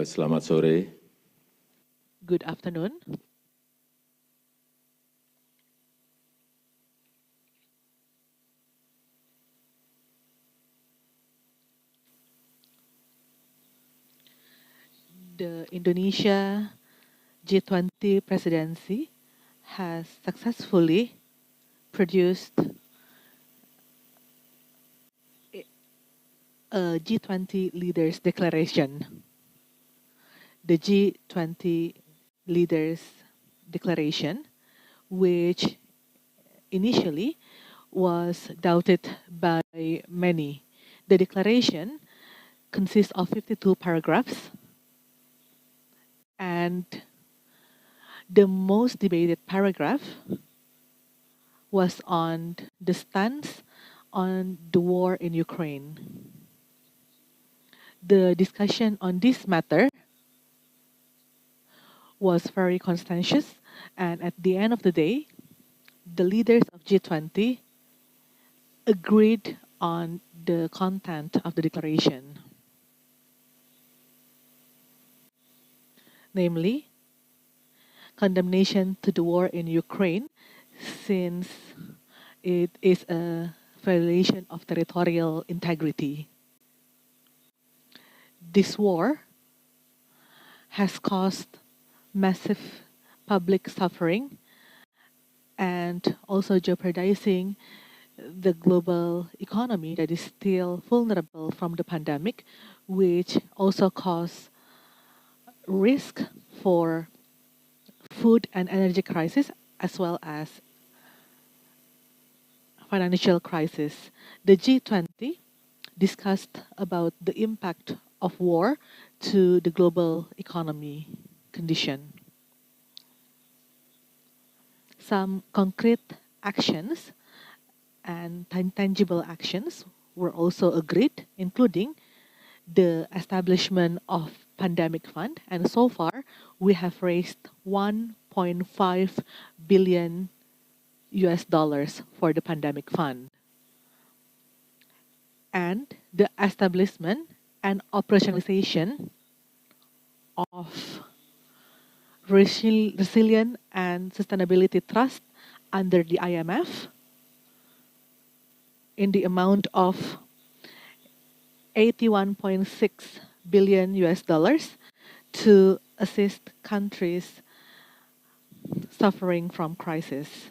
Selamat sore. Good afternoon. The Indonesia G20 presidency has successfully produced a G20 leaders declaration. The G20 leaders declaration, which initially was doubted by many. The declaration consists of 52 paragraphs, and the most debated paragraph was on the stance on the war in Ukraine. The discussion on this matter was very contentious, and at the end of the day, the leaders of G20 agreed on the content of the declaration, namely condemnation to the war in Ukraine, since it is a violation of territorial integrity. This war has caused massive public suffering and also jeopardizing the global economy that is still vulnerable from the pandemic, which also cause risk for food and energy crisis as well as financial crisis. The G20 discussed about the impact of war to the global economy condition. Some concrete actions and tangible actions were also agreed, including the establishment of pandemic fund, and so far we have raised 1.5 billion US dollars for the pandemic fund, and the establishment and operationalization of Resilient and Sustainability Trust under the IMF in the amount of 81.6 billion US dollars to assist countries suffering from crisis.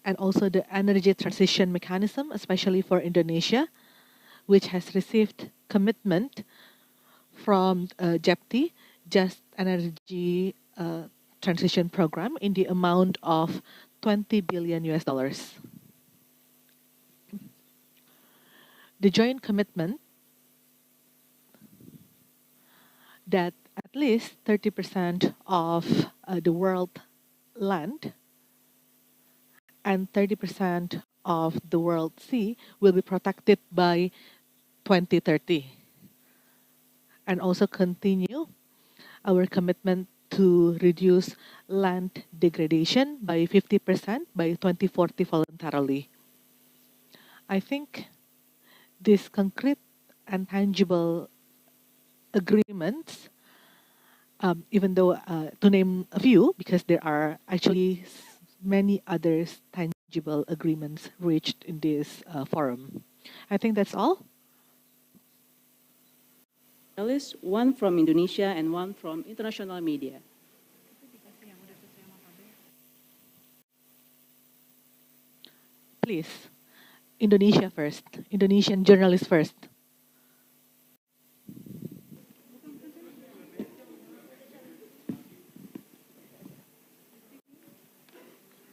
And also the energy transition mechanism, especially for Indonesia, which has received commitment from JEPT, Just Energy Transition Program, in the amount of 20 billion US dollars. The joint commitment that at least 30% of the world land and 30% of the world sea will be protected by 2030. And also continue our commitment to reduce land degradation by 50% by 2040 voluntarily. I think these concrete and tangible agreements, even though to name a few, because there are actually many other tangible agreements reached in this forum. I think that's all. One from Indonesia and one from international media. Please, Indonesia first. Indonesian journalist first.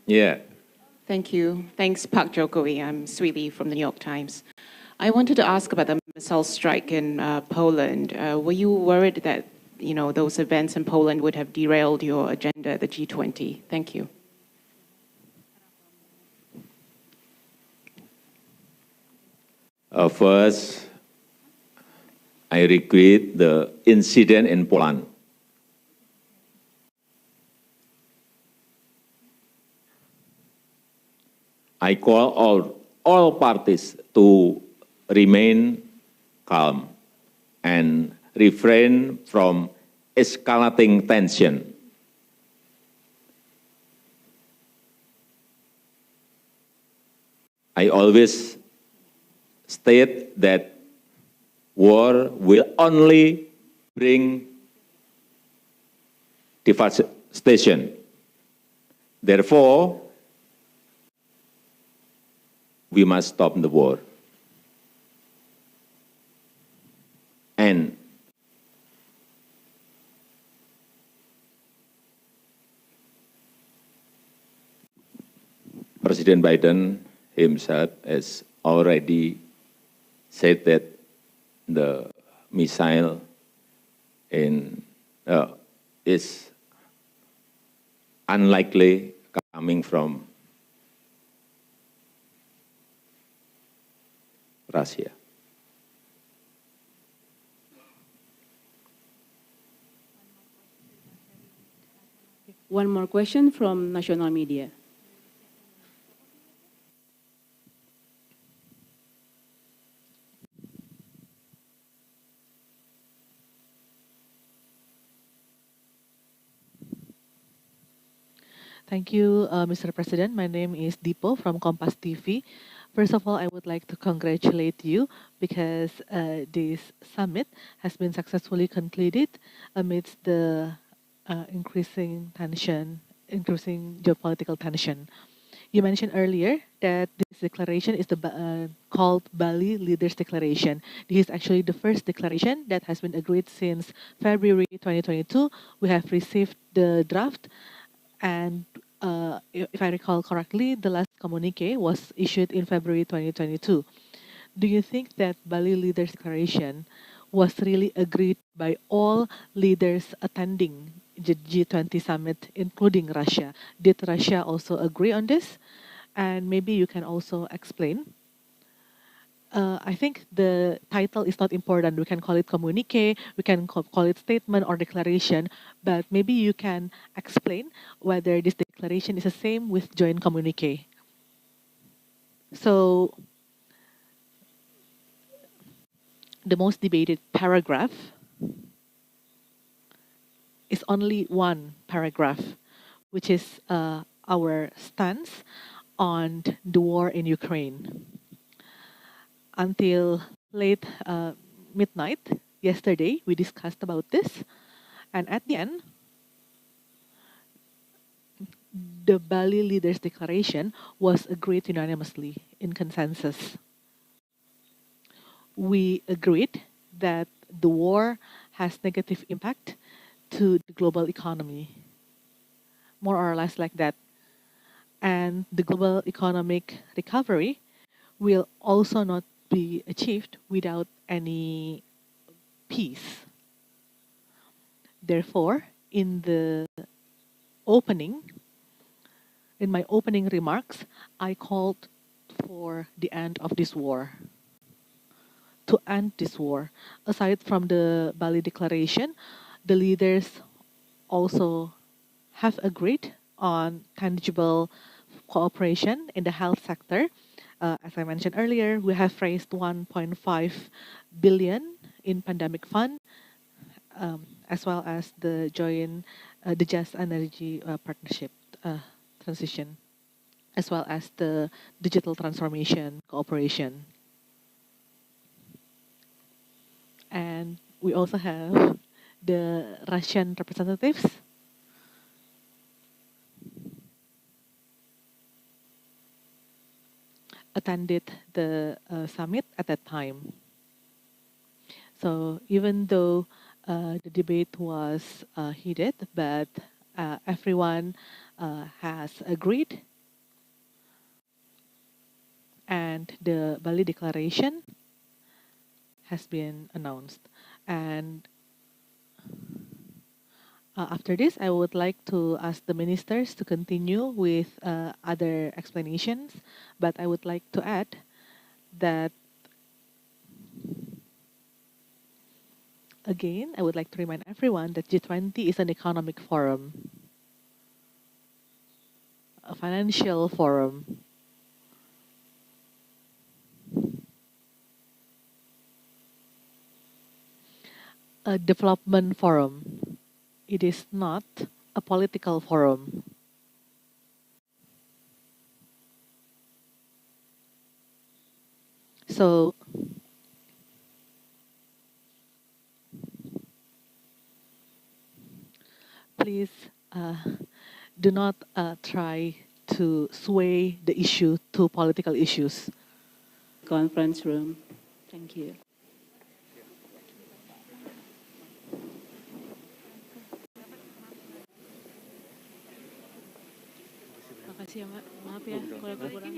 Yeah. Thank you. Thanks, Pak Jokowi. I'm Sweetie from the New York Times. I wanted to ask about the missile strike in Poland. Were you worried that those events in Poland would have derailed your agenda at the G20? Thank you. First, I regret the incident in Poland. I call all parties to remain calm and refrain from escalating tension. I always state that war will only bring devastation. Therefore, we must stop the war. And President Biden himself has already said that the missile is unlikely coming from Russia. One more question from national media. Thank you, Mr. President. My name is Dipo from Kompas TV. First of all, I would like to congratulate you because this summit has been successfully concluded amidst the increasing geopolitical tension. You mentioned earlier that this declaration is called Bali Leaders Declaration. This is actually the first declaration that has been agreed since February 2022. We have received the draft, and if I recall correctly, the last communique was issued in February 2022. Do you think that Bali Leaders Declaration was really agreed by all leaders attending the G20 summit, including Russia? Did Russia also agree on this? And maybe you can also explain. I think the title is not important. We can call it communique, we can call it statement or declaration, but maybe you can explain whether this declaration is the same with joint communique. So the most debated paragraph is only one paragraph, which is our stance on the war in Ukraine. Until late midnight yesterday, we discussed about this, and at the end, the Bali Leaders Declaration was agreed unanimously in consensus. We agreed that the war has negative impact to the global economy, more or less like that. And the global economic recovery will also not be achieved without any peace. Therefore, in my opening remarks, I called for the end of this war. To end this war, aside from the Bali Declaration, the leaders also have agreed on tangible cooperation in the health sector. As I mentioned earlier, we have raised 1.5 billion in pandemic fund, as well as the Just Energy Partnership transition, as well as the digital transformation cooperation. And we also have the Russian representatives attended the summit at that time. So even though the debate was heated, but everyone has agreed, and the Bali Declaration has been announced. And after this, I would like to ask the ministers to continue with other explanations, but I would like to add that, again, I would like to remind everyone that G20 is an economic forum, a financial forum. a development forum. It is not a political forum. So please do not try to sway the issue to political issues. Conference room. Thank you. Makasih ya, Mbak. Maaf ya kalau kurang.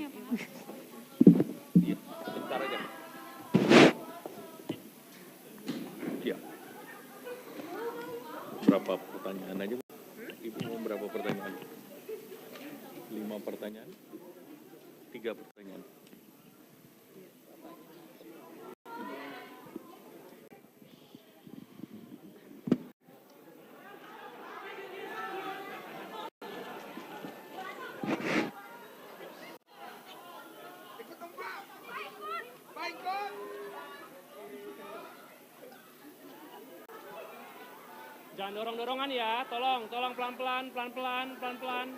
Iya, bentar aja. Iya. Berapa pertanyaan aja, Bu? Ibu mau berapa pertanyaan? 5 pertanyaan? 3 pertanyaan? Jangan dorong-dorongan ya, tolong pelan-pelan, pelan-pelan.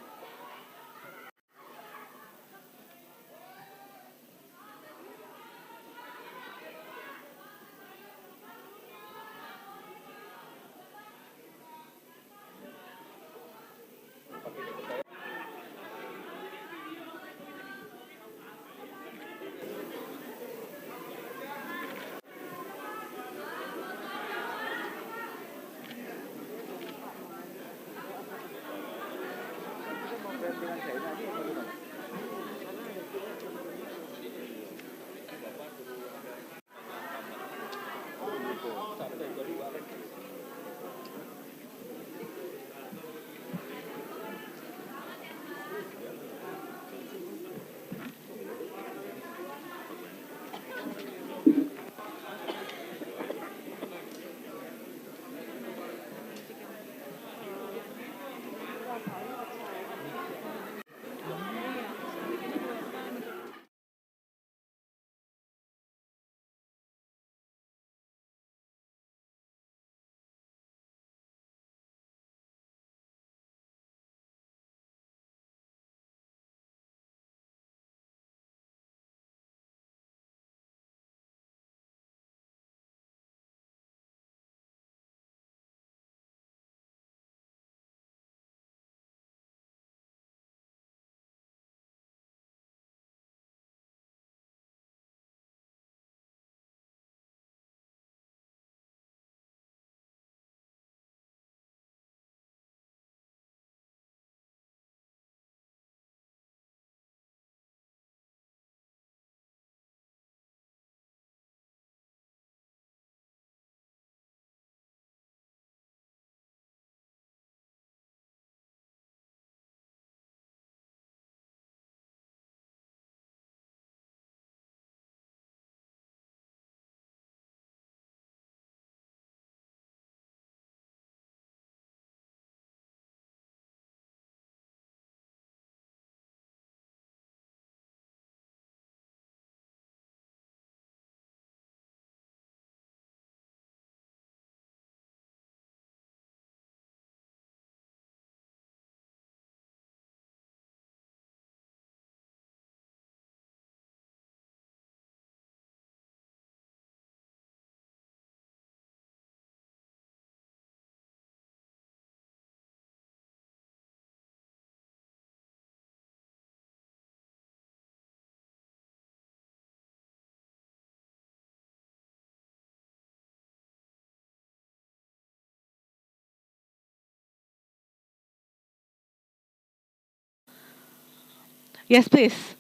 Yes, please.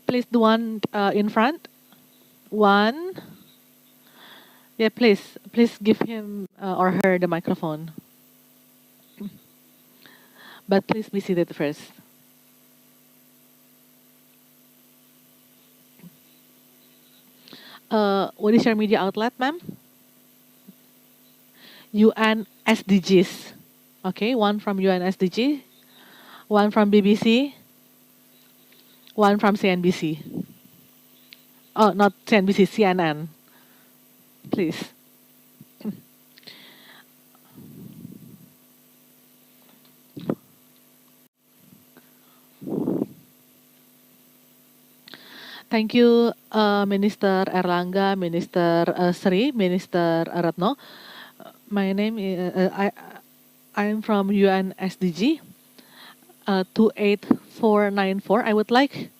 Please, the one in front. One. Yeah, please give him or her the microphone. But please be seated first. What is your media outlet, ma'am? UN SDGs. Okay, one from UN SDG, one from BBC, one from CNBC. Oh, not CNBC, CNN. Please. Thank you, Minister Erlangga, Minister Sri, Minister Ratno. My name is I am from UN SDG 28494. I would like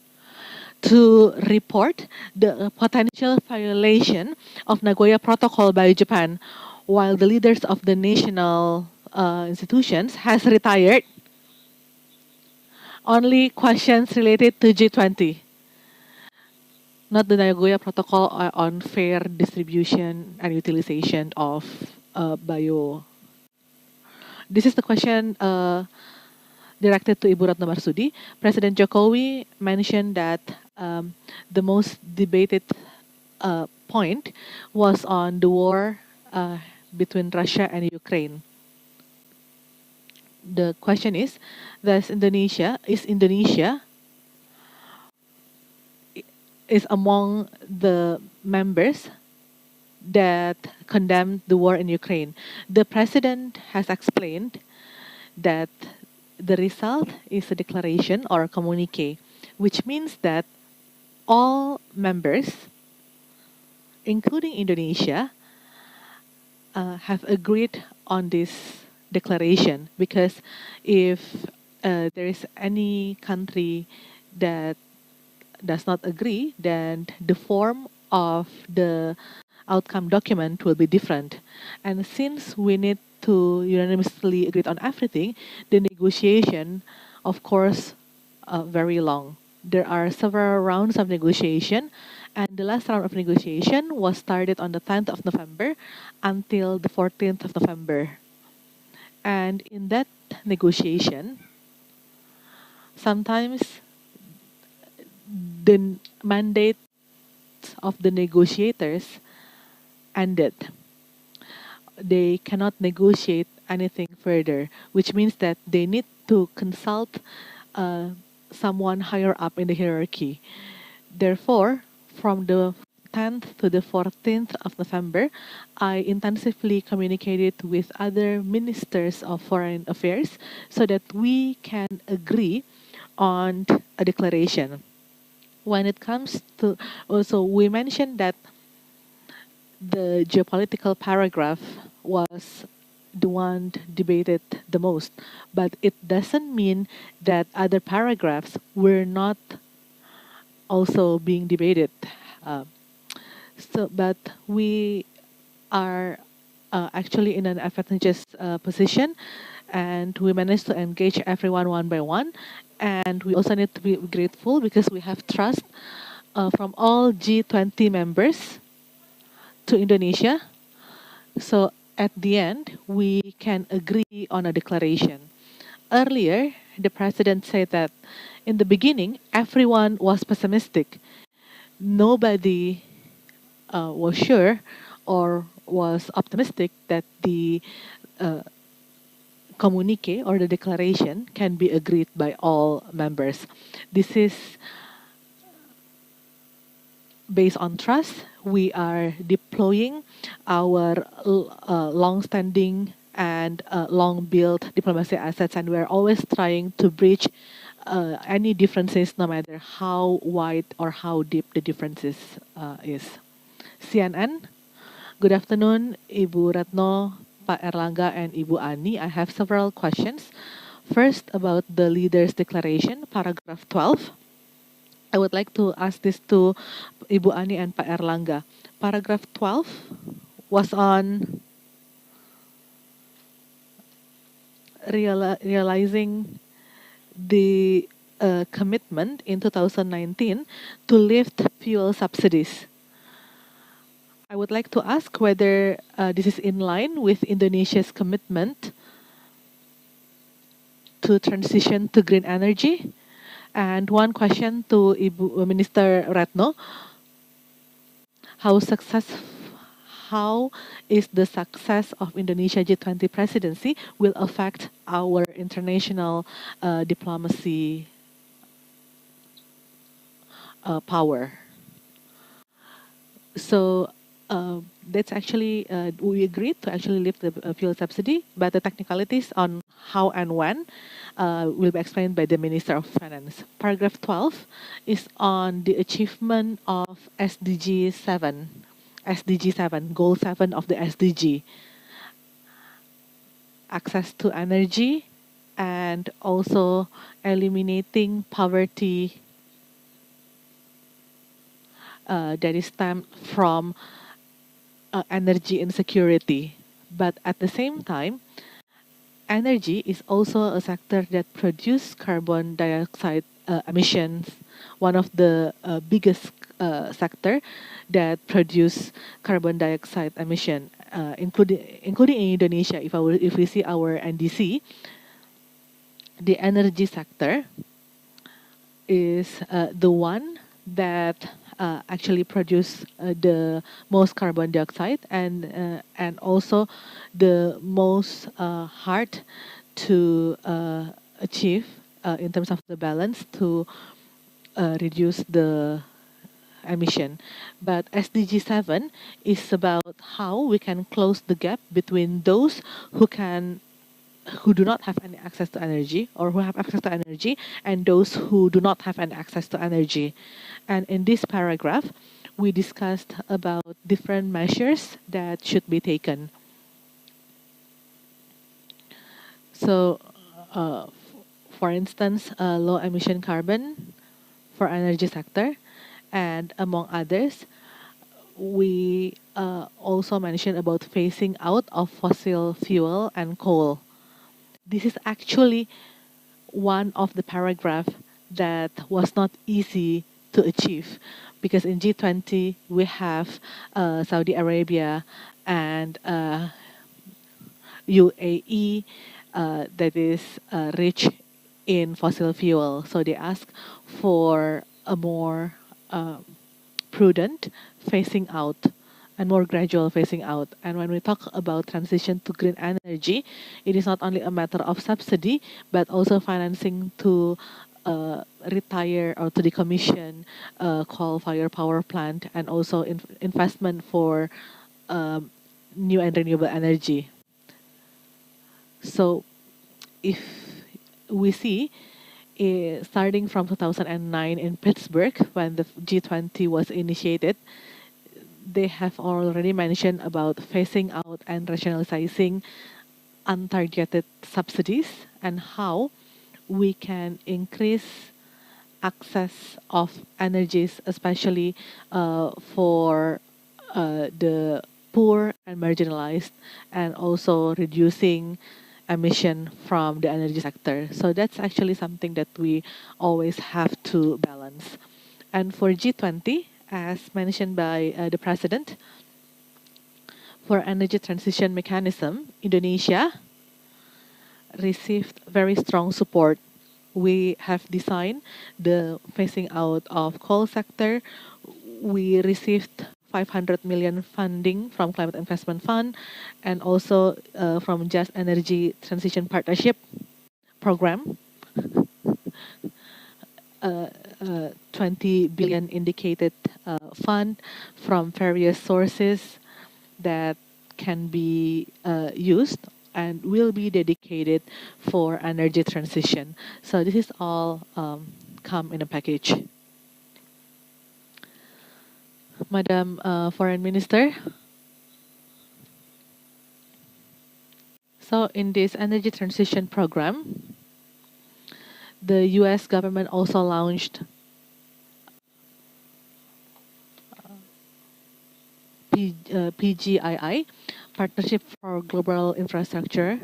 to report the potential violation of Nagoya Protocol by Japan, while the leaders of the national institutions has retired. Only questions related to G20, not the Nagoya Protocol on fair distribution and utilization of bio. This is the question directed to Ibu Ratno Marsudi. President Jokowi mentioned that the most debated point was on the war between Russia and Ukraine. The question is, is Indonesia is among the members that condemned the war in Ukraine. The president has explained that the result is a declaration or a communique, which means that all members, including Indonesia, have agreed on this declaration, because if there is any country that does not agree, then the form of the outcome document will be different. And since we need to unanimously agree on everything, the negotiation, of course, very long. There are several rounds of negotiation, and the last round of negotiation was started on the 10th of November until the 14th of November. And in that negotiation, sometimes the mandate of the negotiators ended. They cannot negotiate anything further, which means that they need to consult someone higher up in the hierarchy. Therefore, from the 10th to the 14th of November, I intensively communicated with other ministers of foreign affairs so that we can agree on a declaration. When it comes to, also we mentioned that the geopolitical paragraph was the one debated the most, but it doesn't mean that other paragraphs were not also being debated. But we are actually in an advantageous position, and we managed to engage everyone one by one. And we also need to be grateful because we have trust from all G20 members to Indonesia. So at the end, we can agree on a declaration. Earlier, the president said that in the beginning, everyone was pessimistic. Nobody was sure or was optimistic that the communique or the declaration can be agreed by all members. This is based on trust. We are deploying our long-standing and long-built diplomacy assets, and we're always trying to bridge any differences, no matter how wide or how deep the differences is. CNN, good afternoon, Ibu Ratno, Pak Erlangga, and Ibu Ani. I have several questions. First, about the leaders' declaration, paragraph 12. I would like to ask this to Ibu Ani and Pak Erlangga. Paragraph 12 was on realizing the commitment in 2019 to lift fuel subsidies. I would like to ask whether this is in line with Indonesia's commitment to transition to green energy. And one question to Ibu Minister Ratno: How is the success of Indonesia G20 presidency will affect our international diplomacy power? So that's actually we agreed to actually lift the fuel subsidy, but the technicalities on how and when will be explained by the Minister of Finance. Paragraph 12 is on the achievement of SDG 7, SDG 7, Goal 7 of the SDG, access to energy, and also eliminating poverty that is stemmed from energy insecurity. But at the same time, energy is also a sector that produces carbon dioxide emissions, one of the biggest sector that produce carbon dioxide emission, including in Indonesia. If we see our NDC, the energy sector is the one that actually produce the most carbon dioxide and also the most hard to achieve in terms of the balance to reduce the emission. But SDG 7 is about how we can close the gap between those who do not have any access to energy or who have access to energy and those who do not have any access to energy. And in this paragraph, we discussed about different measures that should be taken. So, for instance, low emission carbon for energy sector, and among others, we also mentioned about phasing out of fossil fuel and coal. This is actually one of the paragraph that was not easy to achieve because in G20 we have Saudi Arabia and UAE that is rich in fossil fuel. So they ask for a more prudent phasing out and more gradual phasing out. And when we talk about transition to green energy, it is not only a matter of subsidy, but also financing to retire or to decommission coal-fired power plant and also investment for new and renewable energy. So if we see, starting from 2009 in Pittsburgh, when the G20 was initiated, they have already mentioned about phasing out and rationalizing untargeted subsidies and how we can increase access of energies, especially for the poor and marginalized, and also reducing emission from the energy sector. So that's actually something that we always have to balance. And for G20, as mentioned by the President, for energy transition mechanism, Indonesia received very strong support. We have designed the phasing out of coal sector. We received 500 million funding from Climate Investment Fund and also from Just Energy Transition Partnership Program. 20 billion indicated fund from various sources that can be used and will be dedicated for energy transition. So this is all come in a package. Madam Foreign Minister. So in this energy transition program, the US government also launched PGII, Partnership for Global Infrastructure.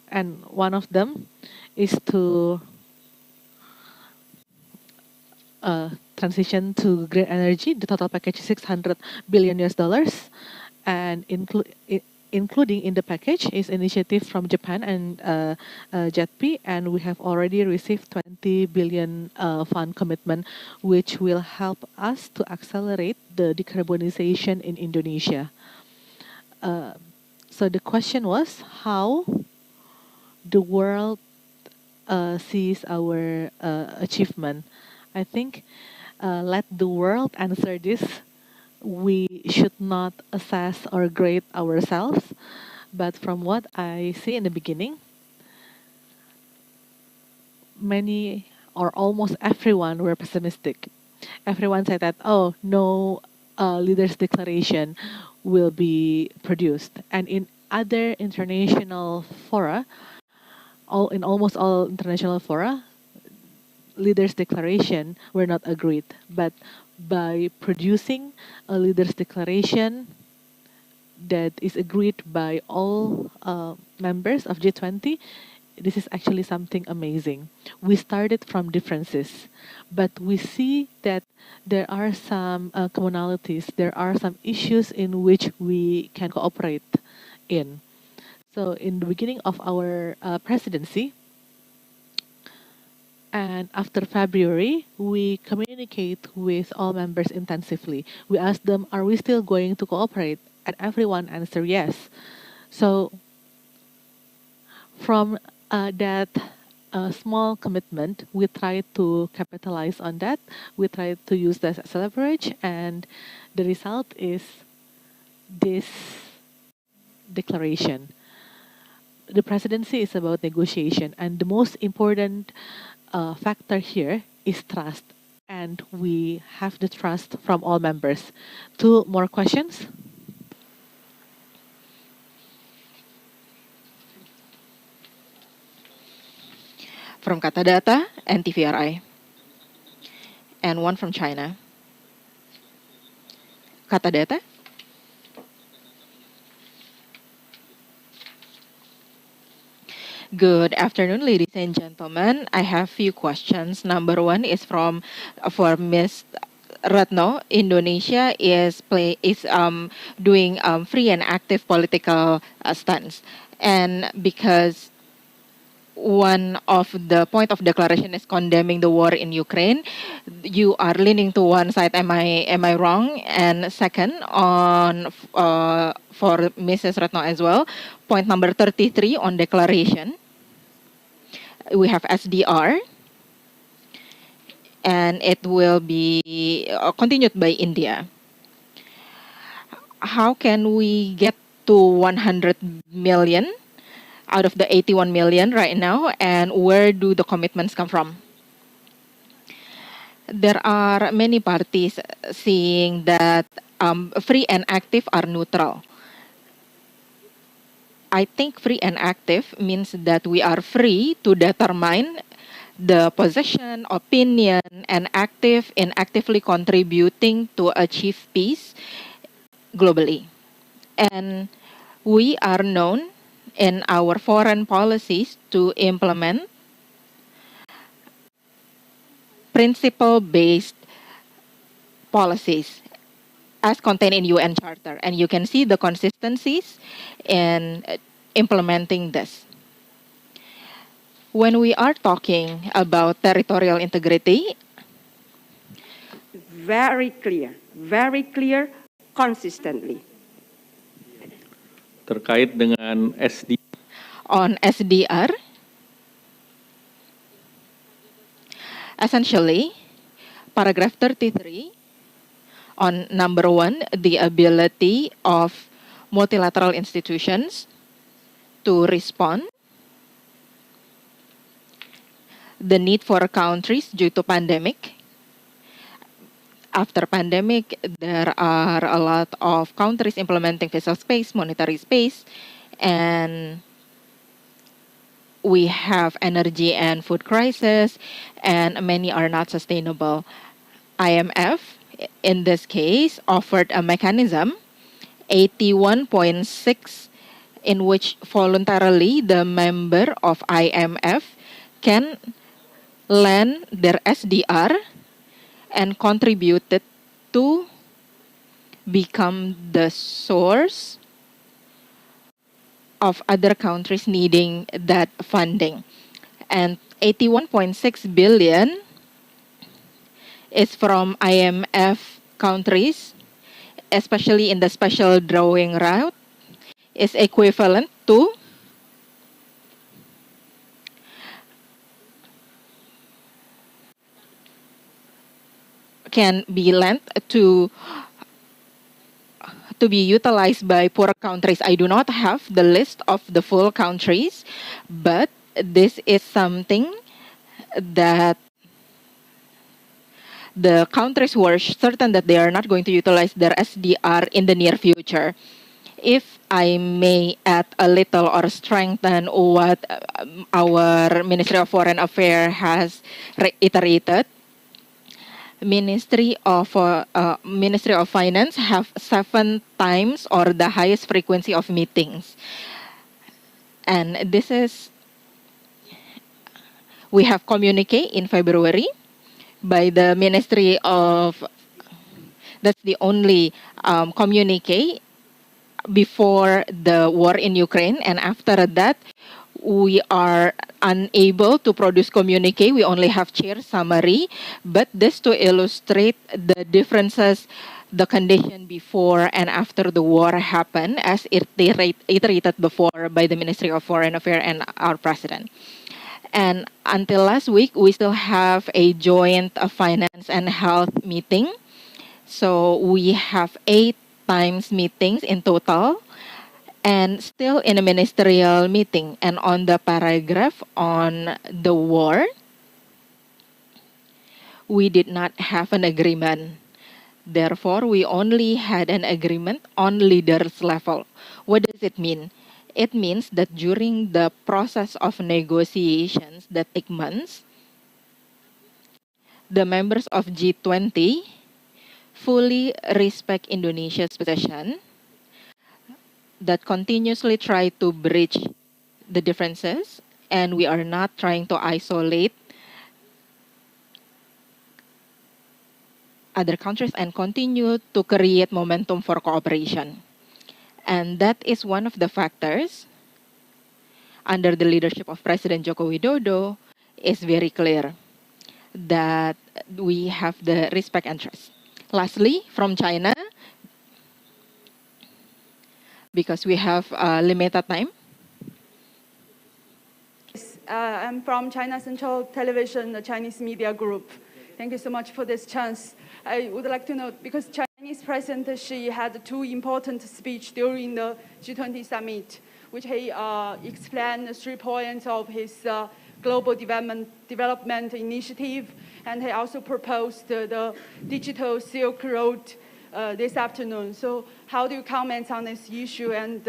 And one of them is to transition to green energy. The total package is $600 billion US, and including in the package is initiative from Japan and JETP, and we have already received 20 billion fund commitment, which will help us to accelerate the decarbonization in Indonesia. So the question was how the world sees our achievement. I think let the world answer this we should not assess or grade ourselves, but from what I see in the beginning, many or almost everyone were pessimistic. Everyone said that, oh, no leaders' declaration will be produced. And in other international fora, in almost all international fora, leaders' declaration were not agreed. But by producing a leaders' declaration that is agreed by all members of G20, this is actually something amazing. We started from differences, but we see that there are some commonalities, there are some issues in which we can cooperate in. So in the beginning of our presidency, and after February, we communicate with all members intensively. We ask them, are we still going to cooperate? And everyone answered yes. So from that small commitment, we try to capitalize on that. We try to use that as leverage, and the result is this declaration. The presidency is about negotiation, and the most important factor here is trust. And we have the trust from all members. Two more questions. From Katadata and TVRI. And one from China. Katadata. Good afternoon, ladies and gentlemen. I have few questions. Number one is for Miss Retno. Indonesia is doing free and active political stance, and because one of the point of declaration is condemning the war in Ukraine, you are leaning to one side. Am I wrong? And second, for Mrs. Retno as well, point number 33 on declaration. We have SDR, and it will be continued by India. How can we get to 100 million out of the 81 million right now, and where do the commitments come from? There are many parties seeing that free and active are neutral. I think free and active means that we are free to determine the position, opinion, and actively contributing to achieve peace globally. And we are known in our foreign policies to implement principle-based policies as contained in UN Charter. And you can see the consistencies in implementing this. When we are talking about territorial integrity, very clear, consistently. Terkait dengan SD. On SDR, essentially, paragraph 33 on number one, the ability of multilateral institutions to respond, the need for countries due to pandemic. After pandemic, there are a lot of countries implementing fiscal space, monetary space, and we have energy and food crisis, and many are not sustainable. IMF, in this case, offered a mechanism, 81.6, in which voluntarily the member of IMF can lend their SDR and contributed to become the source of other countries needing that funding. And 81.6 billion is from IMF countries, especially in the special drawing route, is equivalent to can be lent to to be utilized by poor countries. I do not have the list of the full countries, but this is something that the countries who are certain that they are not going to utilize their SDR in the near future. If I may add a little or strengthen what our Ministry of Foreign Affairs has reiterated, Ministry of Finance have 7 times or the highest frequency of meetings, and this is we have communique in February by the Ministry of. That's the only communique before the war in Ukraine, and after that, we are unable to produce communique. We only have chair summary, but this to illustrate the differences, the condition before and after the war happened, as iterated before by the Ministry of Foreign Affairs and our president. And until last week, we still have a joint finance and health meeting. So we have 8 times meetings in total, and still in a ministerial meeting. And on the paragraph on the war, we did not have an agreement. Therefore, we only had an agreement on leaders level. What does it mean? It means that during the process of negotiations that take months, the members of G20 fully respect Indonesia's position, that continuously try to bridge the differences, and we are not trying to isolate other countries and continue to create momentum for cooperation. And that is one of the factors under the leadership of President Joko Widodo is very clear that we have the respect and trust. Lastly, from China, because we have limited time. I'm from China Central Television, the Chinese media group. Thank you so much for this chance. I would like to know, because Chinese President Xi had 2 important speeches during the G20 summit, which he explained the 3 points of his global development initiative, and he also proposed the digital Silk Road this afternoon. So how do you comment on this issue, and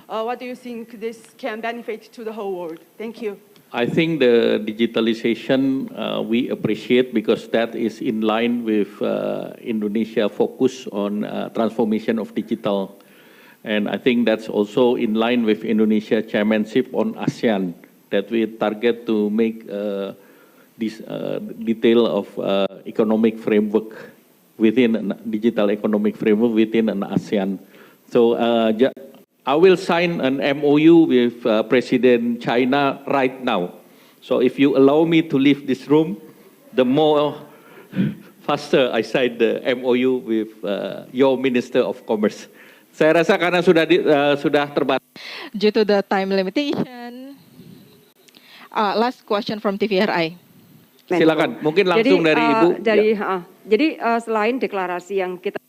what do you think this can benefit to the whole world? Thank you. I think the digitalization we appreciate because that is in line with Indonesia focus on transformation of digital. And I think that's also in line with Indonesia chairmanship on ASEAN, that we target to make this detail of economic framework within a digital economic framework within an ASEAN. So I will sign an MOU with President China right now. So if you allow me to leave this room, the more faster I sign the MOU with your Minister of Commerce. Saya rasa karena sudah terbatas. Due to the time limitation, last question from TVRI. Silakan, mungkin langsung dari Ibu. Jadi selain deklarasi yang kita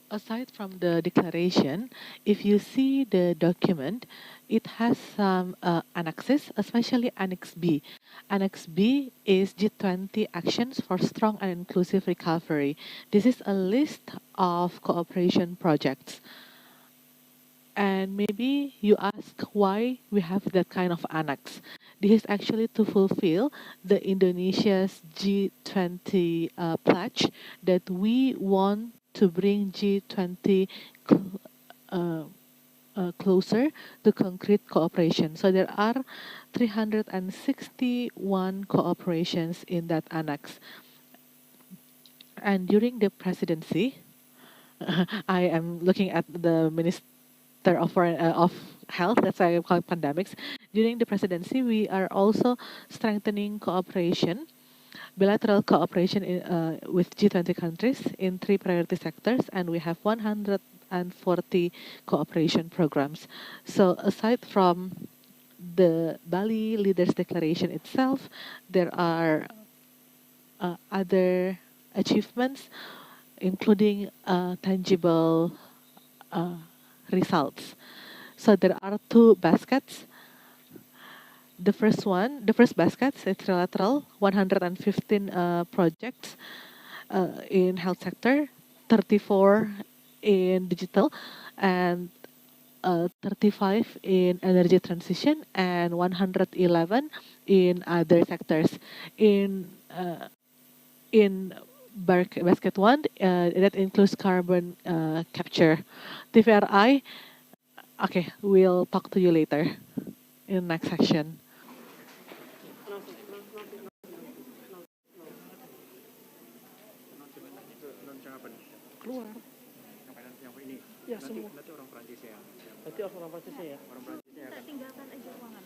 Aside from the declaration, if you see the document, it has some annexes, especially Annex B. Annex B is G20 actions for strong and inclusive recovery. This is a list of cooperation projects. And maybe you ask why we have that kind of annex. This is actually to fulfill the Indonesia's G20 pledge that we want to bring G20 closer to concrete cooperation. So there are 361 cooperations in that annex. And during the presidency, I am looking at the Minister of Health, that's why I call it pandemics. During the presidency, we are also strengthening cooperation, bilateral cooperation with G20 countries in 3 priority sectors, and we have 140 cooperation programs. So aside from the Bali Leaders Declaration itself, there are other achievements, including tangible results. So there are two baskets. The first basket is trilateral, 115 projects in health sector, 34 in digital, and 35 in energy transition, and 111 in other sectors. In basket one, that includes carbon capture. TVRI, okay, we'll talk to you later in the next section. Keluar. Ya semua. Nanti orang Prancis ya. Nanti orang Prancis ya. Orang Prancisnya akan. Tinggalkan aja ruangan.